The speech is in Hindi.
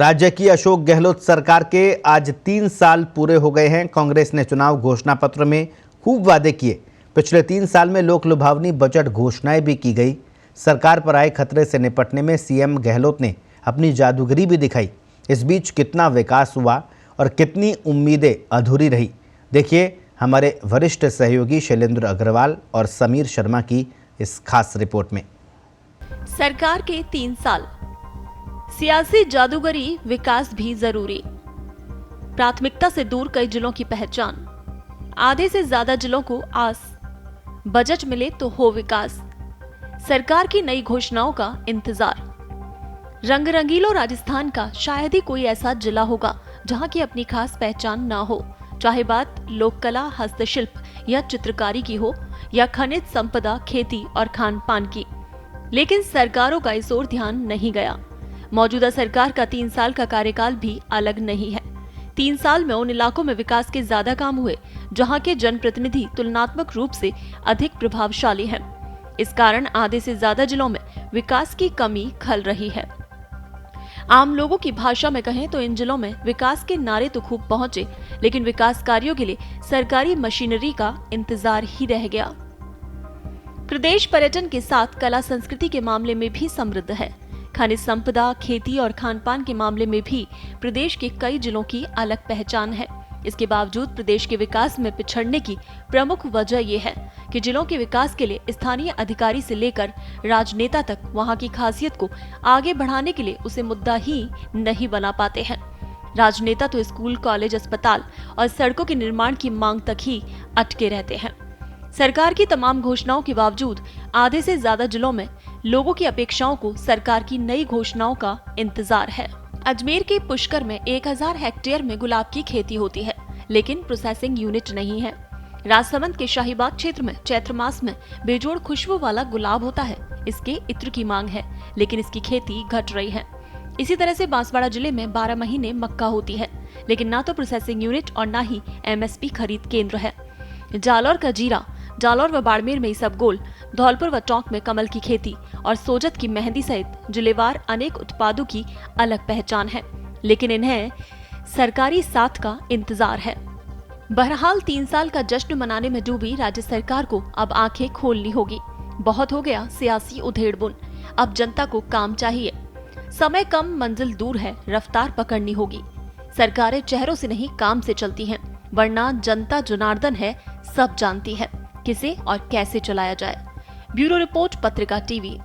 राज्य की अशोक गहलोत सरकार के आज 3 साल पूरे हो गए हैं। कांग्रेस ने चुनाव घोषणा पत्र में खूब वादे किए। पिछले 3 साल में लोक लुभावनी बजट घोषणाएं भी की गई। सरकार पर आए खतरे से निपटने में सीएम गहलोत ने अपनी जादूगरी भी दिखाई। इस बीच कितना विकास हुआ और कितनी उम्मीदें अधूरी रही, देखिए हमारे वरिष्ठ सहयोगी शैलेंद्र अग्रवाल और समीर शर्मा की इस खास रिपोर्ट में। सरकार के 3 साल, सियासी जादूगरी, विकास भी जरूरी। प्राथमिकता से दूर कई जिलों की पहचान, आधे से ज्यादा जिलों को आस, बजट मिले तो हो विकास, सरकार की नई घोषणाओं का इंतजार। रंग रंगीलो राजस्थान का शायद ही कोई ऐसा जिला होगा जहां की अपनी खास पहचान ना हो, चाहे बात लोक कला, हस्तशिल्प या चित्रकारी की हो या खनिज संपदा, खेती और खान पान की। लेकिन सरकारों का इस ओर ध्यान नहीं गया। मौजूदा सरकार का 3 साल का कार्यकाल भी अलग नहीं है। 3 साल में उन इलाकों में विकास के ज्यादा काम हुए जहां के जनप्रतिनिधि तुलनात्मक रूप से अधिक प्रभावशाली हैं। इस कारण आधे से ज्यादा जिलों में विकास की कमी खल रही है। आम लोगों की भाषा में कहें तो इन जिलों में विकास के नारे तो खूब पहुंचे, लेकिन विकास कार्यों के लिए सरकारी मशीनरी का इंतजार ही रह गया। प्रदेश पर्यटन के साथ कला संस्कृति के मामले में भी समृद्ध है। खनिज संपदा, खेती और खान पान के मामले में भी प्रदेश के कई जिलों की अलग पहचान है। इसके बावजूद प्रदेश के विकास में पिछड़ने की प्रमुख वजह यह है कि जिलों के विकास के लिए स्थानीय अधिकारी से लेकर राजनेता तक वहां की खासियत को आगे बढ़ाने के लिए उसे मुद्दा ही नहीं बना पाते हैं। राजनेता तो स्कूल, कॉलेज, अस्पताल और सड़कों के निर्माण की मांग तक ही अटके रहते हैं। सरकार की तमाम घोषणाओं के बावजूद आधे से ज्यादा जिलों में लोगों की अपेक्षाओं को सरकार की नई घोषणाओं का इंतजार है। अजमेर के पुष्कर में 1000 हेक्टेयर में गुलाब की खेती होती है, लेकिन प्रोसेसिंग यूनिट नहीं है। राजसमंद के शाहीबाग क्षेत्र में चैत्र मास में बेजोड़ खुशबू वाला गुलाब होता है। इसके इत्र की मांग है, लेकिन इसकी खेती घट रही है। इसी तरह से बांसवाड़ा जिले में 12 महीने मक्का होती है, लेकिन ना तो प्रोसेसिंग यूनिट और ना ही MSP खरीद केंद्र है। जालौर का जीरा, जालौर व बाड़मेर में इसबगोल, धौलपुर व टोंक में कमल की खेती और सोजत की मेहंदी सहित जिलेवार अनेक उत्पादों की अलग पहचान है, लेकिन इन्हें सरकारी साथ का इंतजार है। बहरहाल 3 साल का जश्न मनाने में डूबी राज्य सरकार को अब आंखें खोलनी होगी। बहुत हो गया सियासी उधेड़-बुन, अब जनता को काम चाहिए। समय कम, मंजिल दूर है, रफ्तार पकड़नी होगी। सरकारें चेहरों से नहीं काम से चलती हैं, वरना जनता जनार्दन है, सब जानती है किसे और कैसे चलाया जाए। ब्यूरो रिपोर्ट, पत्रिका टीवी।